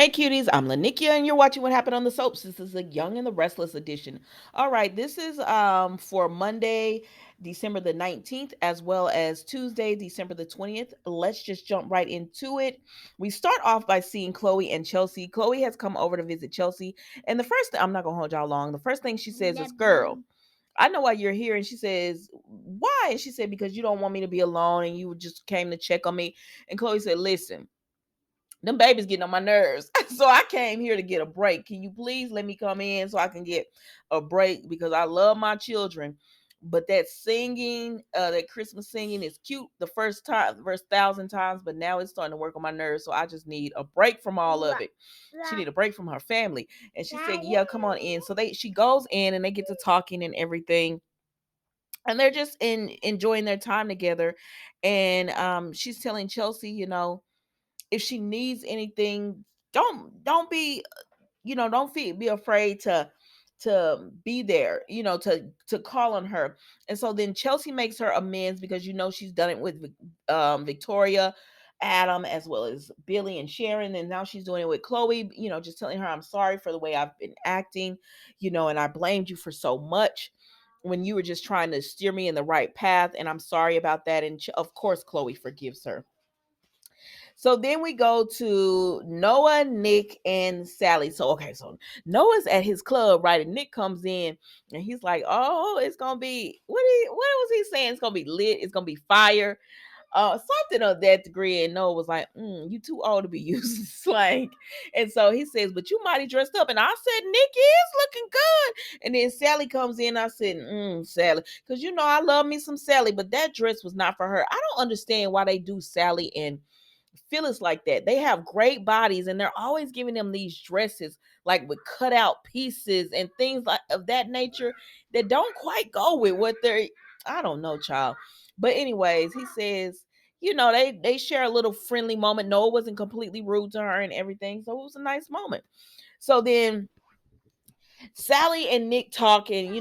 Hey cuties, I'm Lanikia and you're watching What Happened on the Soaps. This is the Young and the Restless edition. All right, this is for Monday, December the 19th, as well as Tuesday, December the 20th. Let's just jump right into it. We start off by seeing Chloe and Chelsea. Chloe has come over to visit Chelsea, and the first thing, I'm not gonna hold y'all long. The first thing she says is, "Girl, I know why you're here." And she says, "Why?" And she said, "Because you don't want me to be alone and you just came to check on me." And Chloe said, "Listen, them babies getting on my nerves. So I came here to get a break. Can you please let me come in so I can get a break? Because I love my children. But that singing, that Christmas singing is cute the first time, the first 1,000 times, but now it's starting to work on my nerves. So I just need a break from all of it." She need a break from her family. And she said, "Yeah, come on in." So she goes in and they get to talking and everything. And they're just enjoying their time together. And she's telling Chelsea, if she needs anything, don't be, don't be afraid to be there, to call on her. And so then Chelsea makes her amends because she's done it with Victoria, Adam, as well as Billy and Sharon, and now she's doing it with Chloe, just telling her, "I'm sorry for the way I've been acting, and I blamed you for so much when you were just trying to steer me in the right path, and I'm sorry about that." And of course Chloe forgives her. So then we go to Noah, Nick, and Sally. So okay, so Noah's at his club, right? And Nick comes in and he's like, "Oh, it's gonna be what was he saying? It's gonna be lit, it's gonna be fire." Something of that degree. And Noah was like, "You too old to be using slang." And so he says, "But you mighty dressed up." And I said, "Nick is looking good." And then Sally comes in. I said, "Sally," because I love me some Sally, but that dress was not for her. I don't understand why they do Sally and Phyllis like that. They have great bodies and they're always giving them these dresses like with cutout pieces and things like of that nature that don't quite go with what they're, I don't know, child. But anyways, he says, they share a little friendly moment. Noah wasn't completely rude to her and everything. So it was a nice moment. So then Sally and Nick talk, and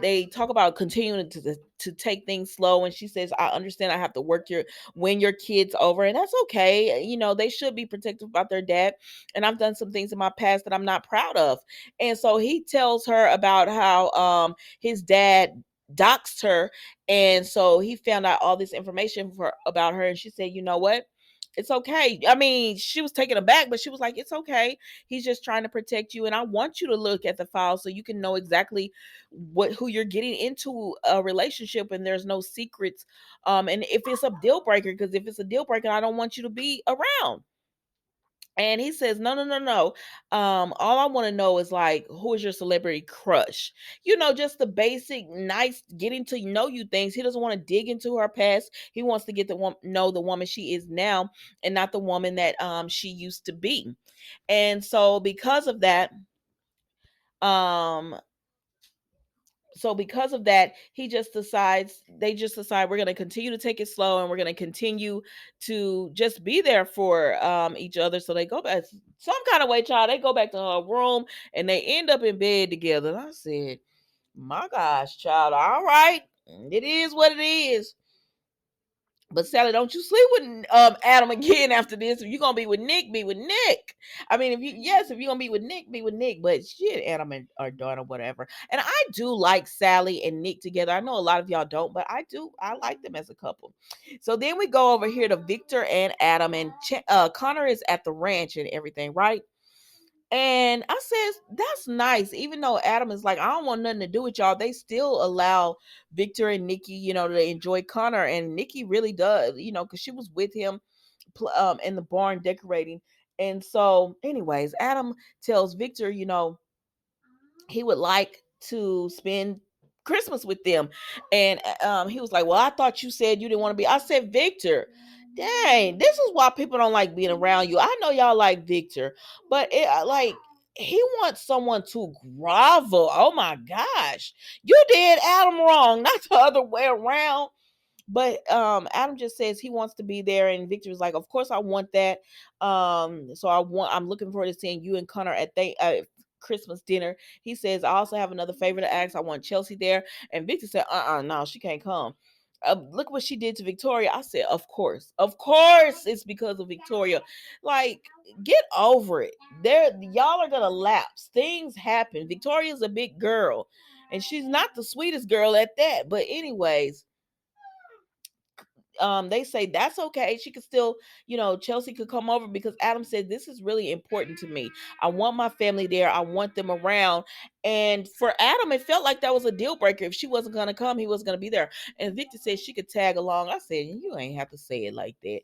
they talk about continuing to take things slow. And she says, "I understand I have to win your kids over, and that's okay. They should be protective about their dad, and I've done some things in my past that I'm not proud of." And so he tells her about how his dad doxed her, and so he found out all this information about her. And she said, "You know what? It's okay." I mean, she was taken aback, but she was like, "It's okay. He's just trying to protect you, and I want you to look at the file so you can know exactly who you're getting into a relationship, and there's no secrets. And if it's a deal breaker, because if it's a deal breaker, I don't want you to be around." And he says, "No, no, no, no. All I want to know is like, who is your celebrity crush? Just the basic, nice, getting to know you things. He doesn't want to dig into her past. He wants to get to know the woman she is now, and not the woman that she used to be." And so um because of that, they just decide, we're going to continue to take it slow, and we're going to continue to just be there for each other. So they go back some kind of way, child. They go back to her room and they end up in bed together. And I said, "My gosh, child, all right, it is what it is." But Sally, don't you sleep with Adam again after this. If you're gonna be with Nick, be with Nick. I mean, if you're gonna be with Nick, be with Nick. But shit, Adam and or daughter, whatever. And I do like Sally and Nick together. I know a lot of y'all don't, but I do. I like them as a couple. So then we go over here to Victor and Adam, and Connor is at the ranch and everything, right? And I says, "That's nice." Even though Adam is like, "I don't want nothing to do with y'all," they still allow Victor and Nikki, to enjoy Connor. And Nikki really does, because she was with him in the barn decorating. And so, anyways, Adam tells Victor, he would like to spend Christmas with them. And he was like, "Well, I thought you said you didn't want to be." I said, "Victor, dang, this is why people don't like being around you. I know y'all like Victor, but he wants someone to grovel. Oh my gosh, you did Adam wrong, not the other way around." But Adam just says he wants to be there, and Victor was like, "Of course I want that. So I'm looking forward to seeing you and Connor at Christmas dinner." He says, "I also have another favor to ask. I want Chelsea there." And Victor said, "No, she can't come." look what she did to Victoria. I said, of course, it's because of Victoria. Like, get over it. There, y'all are gonna lapse. Things happen. Victoria's a big girl, and she's not the sweetest girl at that. But anyways, they say that's okay. She could still, Chelsea could come over because Adam said this is really important to me. I want my family there. I want them around. And for Adam, it felt like that was a deal breaker. If she wasn't gonna come, he was gonna be there. And Victor said she could tag along. I said you ain't have to say it like that.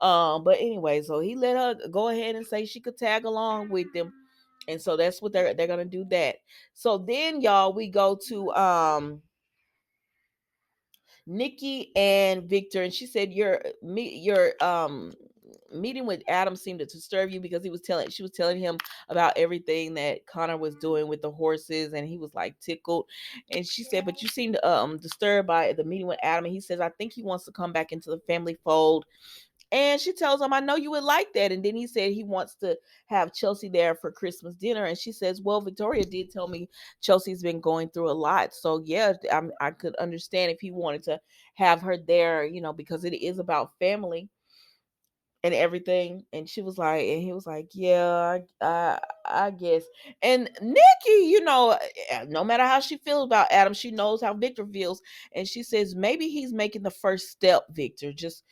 But anyway, so he let her go ahead and say she could tag along with them. And so that's what they're gonna do that. So then y'all, we go to Nikki and Victor, and she said your meeting with Adam seemed to disturb you because she was telling him about everything that Connor was doing with the horses, and he was like tickled. And she said, but you seemed disturbed by the meeting with Adam, and he says, I think he wants to come back into the family fold. And she tells him, I know you would like that. And then he said he wants to have Chelsea there for Christmas dinner. And she says, well, Victoria did tell me Chelsea's been going through a lot. So, yeah, I could understand if he wanted to have her there, because it is about family and everything. And she was like, and he was like, yeah, I guess. And Nikki, no matter how she feels about Adam, she knows how Victor feels. And she says, maybe he's making the first step, Victor. Just,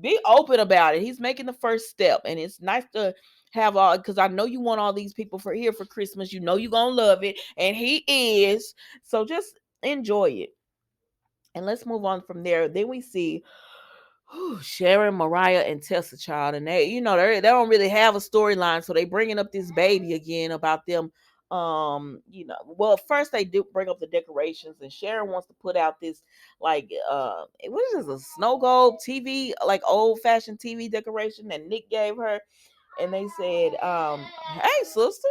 be open about it. He's making the first step. And it's nice to have all, because I know you want all these people for here for Christmas. You know you're going to love it. And he is. So just enjoy it. And let's move on from there. Then we see Sharon, Mariah, and Tessa, child, and they don't really have a storyline, so they bringing up this baby again about them. Well, first they do bring up the decorations, and Sharon wants to put out this like what is this, a snow globe TV, like old fashioned TV decoration that Nick gave her, and they said, hey sister,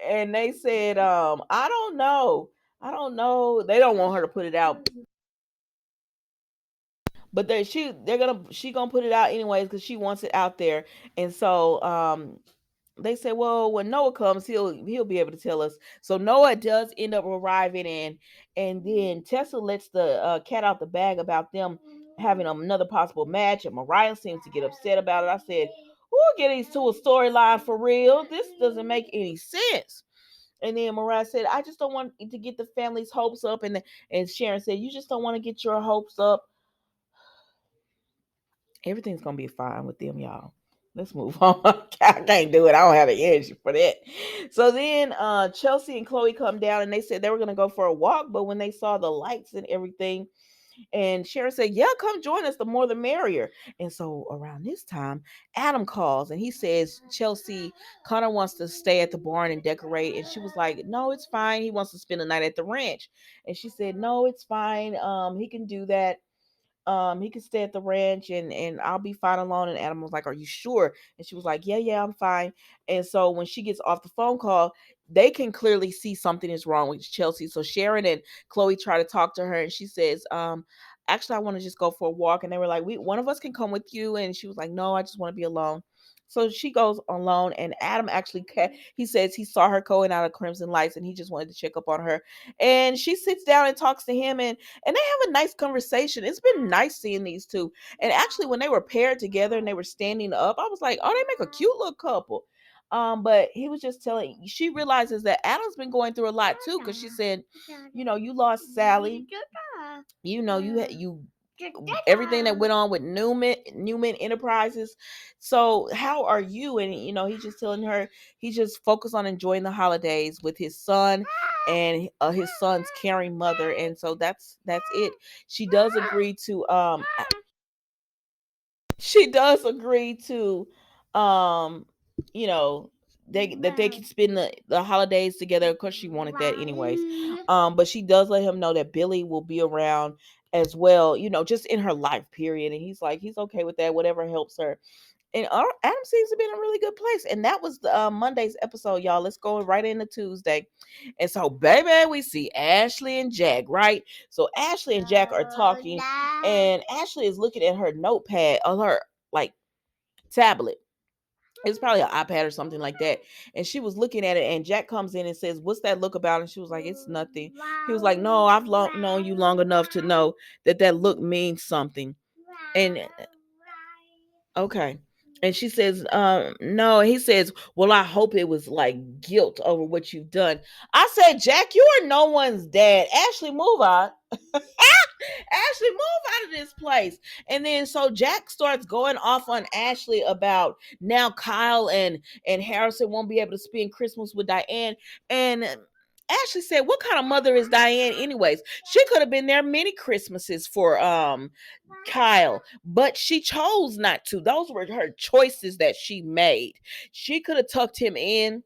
and they said, I don't know, they don't want her to put it out, but she gonna put it out anyways because she wants it out there. And so they say, well, when Noah comes, he'll be able to tell us. So Noah does end up arriving in, and then Tessa lets the cat out the bag about them having another possible match, and Mariah seems to get upset about it. I said, we'll get these to a storyline for real. This doesn't make any sense. And then Mariah said, I just don't want to get the family's hopes up. And Sharon said, you just don't want to get your hopes up. Everything's gonna be fine with them, y'all. Let's move on. I can't do it. I don't have the energy for that. So then Chelsea and Chloe come down and they said they were gonna go for a walk, but when they saw the lights and everything, and Sharon said, yeah, come join us. The more the merrier. And so around this time, Adam calls and he says, Chelsea, Connor wants to stay at the barn and decorate. And she was like, no, it's fine. He wants to spend the night at the ranch. And she said, no, it's fine. He can do that. He could stay at the ranch and I'll be fine alone. And Adam was like, are you sure? And she was like, yeah, I'm fine. And so when she gets off the phone call, they can clearly see something is wrong with Chelsea. So Sharon and Chloe try to talk to her and she says, actually I want to just go for a walk. And they were like, one of us can come with you. And she was like, no, I just want to be alone. So she goes alone, and Adam actually he says he saw her going out of Crimson Lights, and he just wanted to check up on her. And she sits down and talks to him, and they have a nice conversation. It's been nice seeing these two. And actually, when they were paired together and they were standing up, I was like, oh, they make a cute little couple. But he was just telling, she realizes that Adam's been going through a lot too, because she said, you lost Sally. You everything that went on with Newman Enterprises. So how are you? And he's just telling her he just focused on enjoying the holidays with his son and his son's caring mother. And so that's it. She does agree to she does agree to um you know they can spend the holidays together. Of course she wanted that anyways. But she does let him know that Billy will be around as well, just in her life period. And he's like, he's okay with that, whatever helps her. And Adam seems to be in a really good place. And that was the Monday's episode, y'all. Let's go right into Tuesday. And so, baby, we see Ashley and Jack, right? So Ashley and Jack are talking, and Ashley is looking at her notepad on her like tablet. It was probably an iPad or something like that. And she was looking at it, and Jack comes in and says, "What's that look about?" And she was like, "It's nothing." He was like, "No, I've known you long enough to know that that look means something." And okay. And she says, no. He says, "Well, I hope it was like guilt over what you've done." I said, "Jack, you are no one's dad. Ashley, move on." Ashley, move out of this place. And then so Jack starts going off on Ashley about now Kyle and Harrison won't be able to spend Christmas with Diane. And Ashley said, "What kind of mother is Diane anyways? She could have been there many Christmases for Kyle, but she chose not to. Those were her choices that she made. She could have tucked him in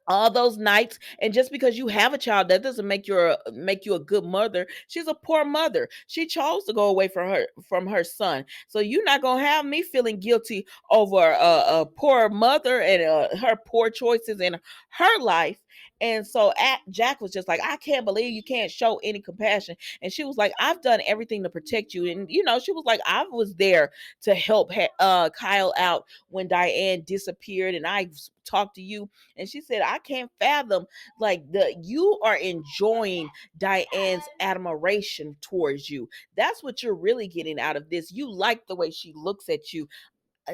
all those nights, and just because you have a child, that doesn't make you a good mother. She's a poor mother. She chose to go away from her son. So you're not gonna have me feeling guilty over a poor mother and her poor choices in her life." And so Jack was just like, "I can't believe you can't show any compassion." And she was like, "I've done everything to protect you." And she was like, "I was there to help Kyle out when Diane disappeared, and I talked to you." And she said, "I can't fathom like you are enjoying Diane's admiration towards you. That's what you're really getting out of this. You like the way she looks at you."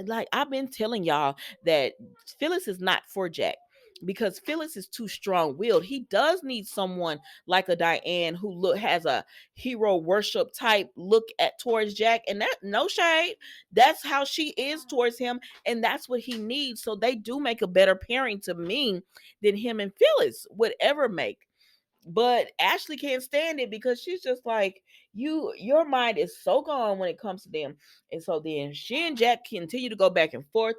Like I've been telling y'all that Phyllis is not for Jack, because Phyllis is too strong-willed. He does need someone like a Diane who has a hero worship type look at towards Jack, and that, no shade, that's how she is towards him, and that's what he needs. So they do make a better pairing to me than him and Phyllis would ever make. But Ashley can't stand it because she's just like, your mind is so gone when it comes to them. And so then she and Jack continue to go back and forth.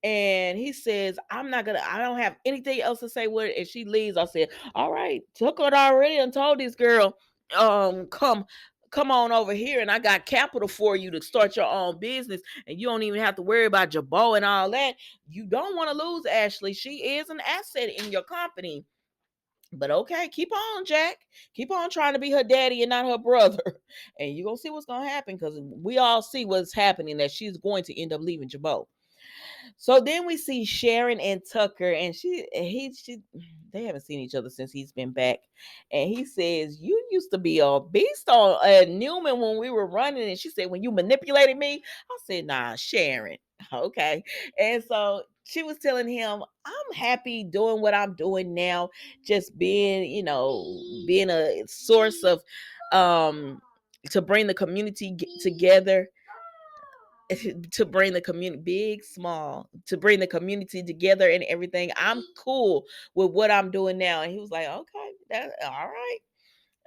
And he says, I don't have anything else to say with it. And she leaves. I said, "All right, Tucker already and told this girl, come on over here, and I got capital for you to start your own business, and you don't even have to worry about your bow and all that. You don't want to lose Ashley. She is an asset in your company. But okay, keep on, Jack. Keep on trying to be her daddy and not her brother." And you're gonna see what's gonna happen, because we all see what's happening, that she's going to end up leaving Jabot. So then we see Sharon and Tucker, and she they haven't seen each other since he's been back. And he says, "You used to be a beast on Newman when we were running." And she said, "When you manipulated me." I said, "Nah, Sharon." Okay. And so she was telling him, "I'm happy doing what I'm doing now, just being, being a source of to bring the community together, to bring the community, big small, to bring the community together and everything. I'm cool with what I'm doing now." And he was like, "Okay, that's all right."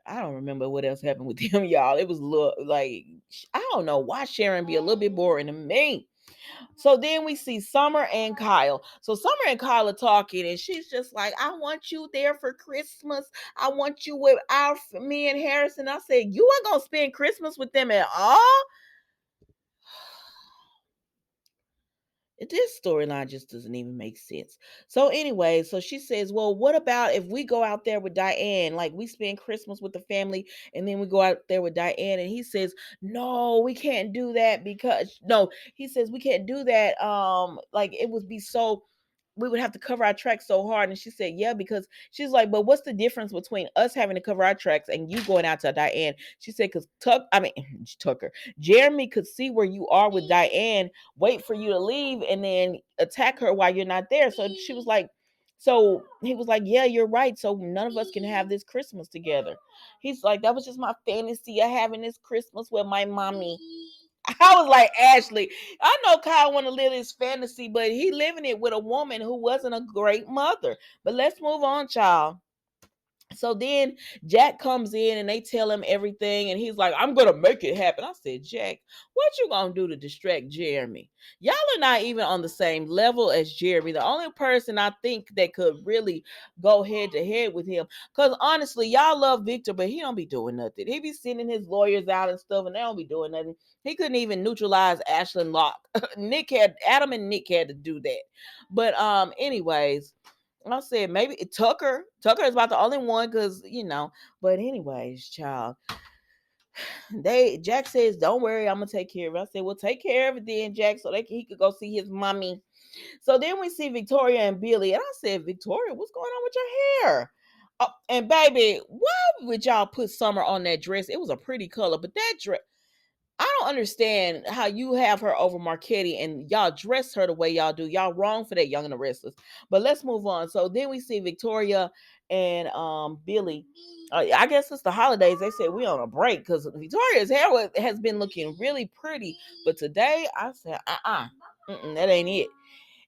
I don't remember what else happened with him, y'all. It was a little like, I don't know why Sharon be a little bit boring to me. So then we see Summer and Kyle. So Summer and Kyle are talking, and she's just like, "I want you there for Christmas. I want you with me and Harrison." I said, "You ain't gonna spend Christmas with them at all?" This storyline just doesn't even make sense. So anyway, so she says, "Well, what about if we go out there with Diane? Like we spend Christmas with the family, and then we go out there with Diane." And he says, "No, we can't do that, because no," he says, "We can't do that. Like it would be so, we would have to cover our tracks so hard." And she said, "Yeah," because she's like, "But what's the difference between us having to cover our tracks and you going out to Diane?" She said, "Because Tucker, Jeremy could see where you are with Diane, wait for you to leave, and then attack her while you're not there." So she was like, so he was like, "Yeah, you're right. So none of us can have this Christmas together." He's like, "That was just my fantasy of having this Christmas with my mommy." I was like, "Ashley, I know Kyle want to live his fantasy, but he living it with a woman who wasn't a great mother." But let's move on, child. So then Jack comes in and they tell him everything, and he's like, "I'm gonna make it happen." I said, "Jack, what you gonna do to distract Jeremy? Y'all are not even on the same level as Jeremy. The only person I think that could really go head to head with him, because honestly, y'all love Victor, but he don't be doing nothing. He be sending his lawyers out and stuff, and they don't be doing nothing. He couldn't even neutralize Ashlyn Locke. Adam and Nick had to do that. But anyways, I said maybe Tucker. Tucker is about the only one, because But anyways, child, Jack says, "Don't worry, I'm gonna take care of it." I said, "Well, take care of it then, Jack, so he could go see his mommy." So then we see Victoria and Billy, and I said, Victoria, what's going on with your hair? Oh, and baby, why would y'all put Summer on that dress? It was a pretty color, but that dress, I don't understand how you have her over Marquetti and y'all dress her the way y'all do. Y'all wrong for that, Young and the Restless. But let's move on. So then we see Victoria and Billy. I guess it's the holidays. They said we on a break because Victoria's hair has been looking really pretty, but today I said, that ain't it.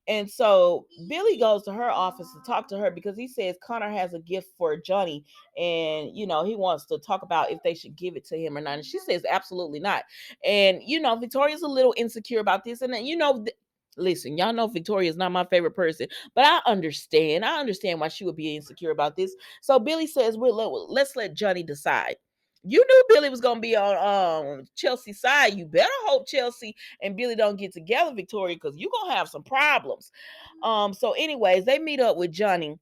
And so Billy goes to her office to talk to her because he says Connor has a gift for Johnny, and he wants to talk about if they should give it to him or not. And she says absolutely not. And Victoria's a little insecure about this, and then listen, y'all know Victoria is not my favorite person, but I understand. I understand why she would be insecure about this. So Billy says, let's let Johnny decide. You knew Billy was gonna be on Chelsea's side. You better hope Chelsea and Billy don't get together, Victoria, because you're gonna have some problems. So anyways, they meet up with Johnny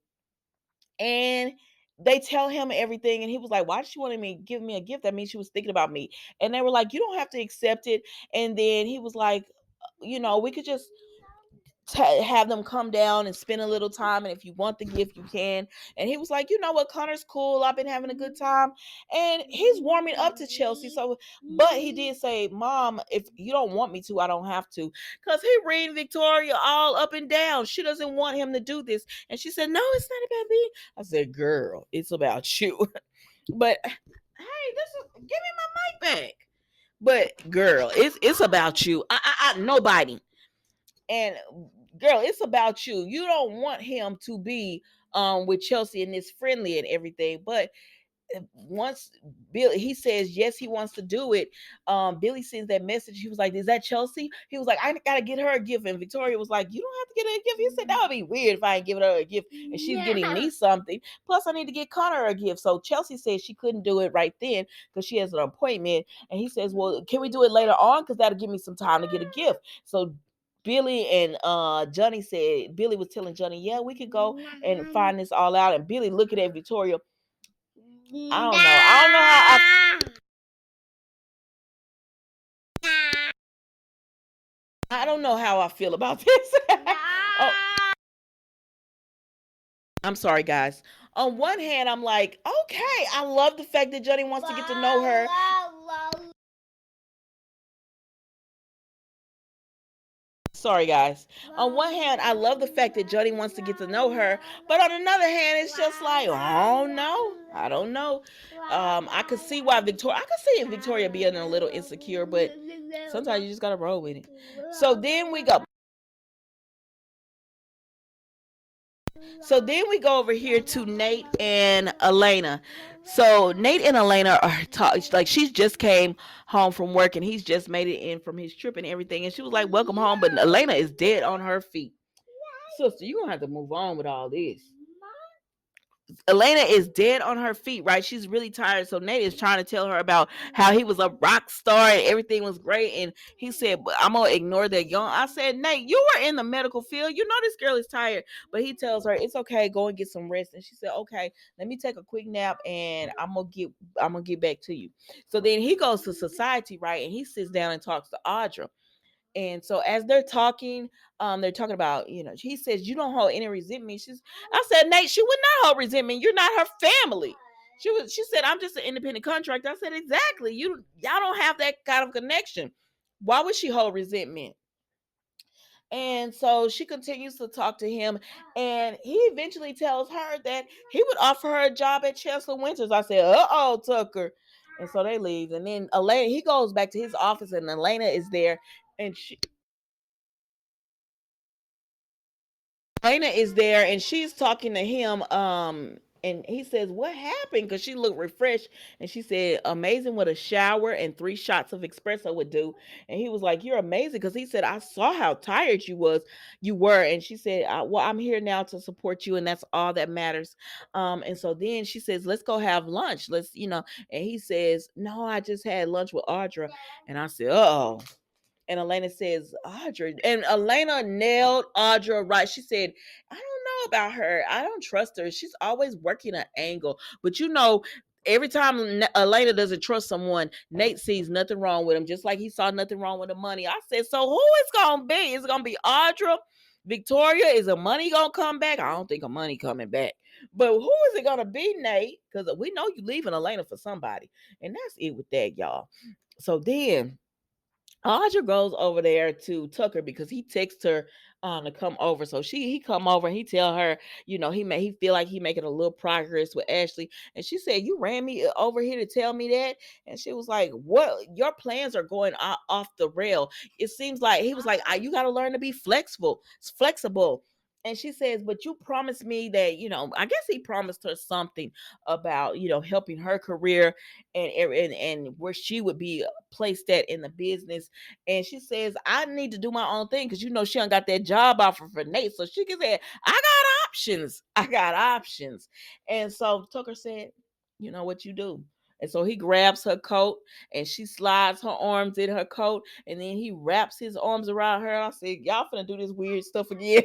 and they tell him everything, and he was like, why did she want to give me a gift? That means she was thinking about me. And they were like, you don't have to accept it. And then he was like, we could just have them come down and spend a little time, and if you want the gift you can. And he was like, you know what, Connor's cool, I've been having a good time. And he's warming up to Chelsea. So but he did say, Mom, if you don't want me to, I don't have to, because he reading Victoria all up and down. She doesn't want him to do this, and she said, no, it's not about me. I said, girl, it's about you. But hey, give me my mic back. But girl, it's about you. Nobody. And girl, it's about you. You don't want him to be with Chelsea and this friendly and everything. But once Billy, he says yes, he wants to do it. Billy sends that message. He was like, is that Chelsea? He was like, I gotta get her a gift. And Victoria was like, you don't have to get her a gift. He said, that would be weird if I ain't giving her a gift and she's getting me something. Plus I need to get Connor a gift. So Chelsea said she couldn't do it right then because she has an appointment. And he says, well, can we do it later on, because that'll give me some time to get a gift. So Billy and Johnny said, Billy was telling Johnny, yeah, we could go and find this all out. And Billy looking at Victoria, I don't know how I feel about this. Oh, I'm sorry, guys. On one hand, I'm like, okay, I love the fact that Johnny wants to get to know her. Sorry, guys. On one hand, I love the fact that Johnny wants to get to know her, but on another hand, it's just like, oh no, I don't know. I could see why I could see Victoria being a little insecure, but sometimes you just gotta roll with it. So then we go. So then we go over here to Nate and Elena. So Nate and Elena are like, she just came home from work and he's just made it in from his trip and everything. And she was like, welcome home. But Elena is dead on her feet. Sister, you're gonna have to move on with all this. Elena is dead on her feet, right? She's really tired. So Nate is trying to tell her about how he was a rock star and everything was great. And he said, I'm gonna ignore that young. I said, Nate, you were in the medical field. You know this girl is tired. But he tells her, it's okay, go and get some rest. And she said, okay, let me take a quick nap and I'm gonna get back to you. So then he goes to society, right? And he sits down and talks to Audra. And so as they're talking about, he says, you don't hold any resentment. I said, Nate, she would not hold resentment. You're not her family. She said, I'm just an independent contractor. I said, exactly. Y'all don't have that kind of connection. Why would she hold resentment? And so she continues to talk to him, and he eventually tells her that he would offer her a job at Chancellor Winters. I said, uh-oh, Tucker. And so they leave. And then Elena, he goes back to his office, and Elena is there, and Elena is there and she's talking to him. And he says, what happened? Because she looked refreshed. And she said, amazing what a shower and 3 shots of espresso would do. And he was like, you're amazing. Because he said, I saw how tired you were. And she said, well, I'm here now to support you. And that's all that matters. And so then she says, let's go have lunch. And he says, no, I just had lunch with Audra. And I said, uh-oh. And Elena says, Audra. And Elena nailed Audra right. She said, I don't know about her. I don't trust her. She's always working an angle. But every time Elena doesn't trust someone, Nate sees nothing wrong with him, just like he saw nothing wrong with the money. I said, so who is going to be? Is it going to be Audra? Victoria, is the money gonna come back? I don't think the money coming back. But who is it gonna be, Nate? Because we know you leaving Elena for somebody. And that's it with that, y'all. So then Audra goes over there to Tucker because he texts her to come over. So he come over and he tell her, he feel like he making a little progress with Ashley. And she said, "You ran me over here to tell me that." And she was like, "What? Your plans are going off the rail." It seems like he was like, "You got to learn to be flexible." And she says, "But you promised me that, I guess he promised her something about, helping her career and where she would be placed at in the business." And she says, "I need to do my own thing because she don't got that job offer for Nate." So she can say, "I got options. I got options." And so Tucker said, "You know what you do." And so he grabs her coat and she slides her arms in her coat and then he wraps his arms around her. I said, "Y'all finna do this weird stuff again."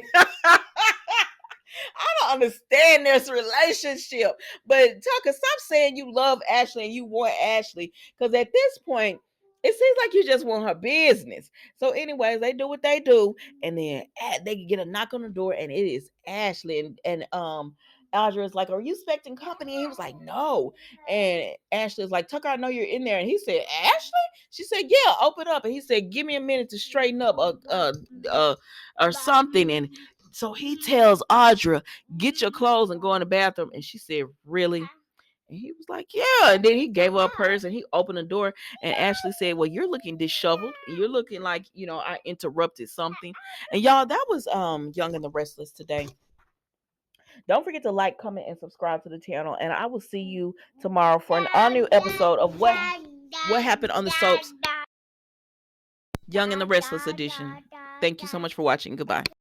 I don't understand this relationship. But Tucker, stop saying you love Ashley and you want Ashley. Because at this point, it seems like you just want her business. So, anyways, they do what they do, and then they get a knock on the door, and it is Ashley. And Audra is like, "Are you expecting company?" And he was like, "No." And Ashley is like, "Tucker, I know you're in there." And he said, "Ashley?" She said, "Yeah, open up." And he said, "Give me a minute to straighten up or something." And so he tells Audra, "Get your clothes and go in the bathroom." And she said, "Really?" And he was like, "Yeah." And then he gave her a purse and he opened the door. And Ashley said, "Well, you're looking disheveled. You're looking like, I interrupted something." And y'all, that was Young and the Restless today. Don't forget to like, comment, and subscribe to the channel. And I will see you tomorrow for an all new episode of what happened on the soaps, Young and the Restless edition. Thank you so much for watching. Goodbye.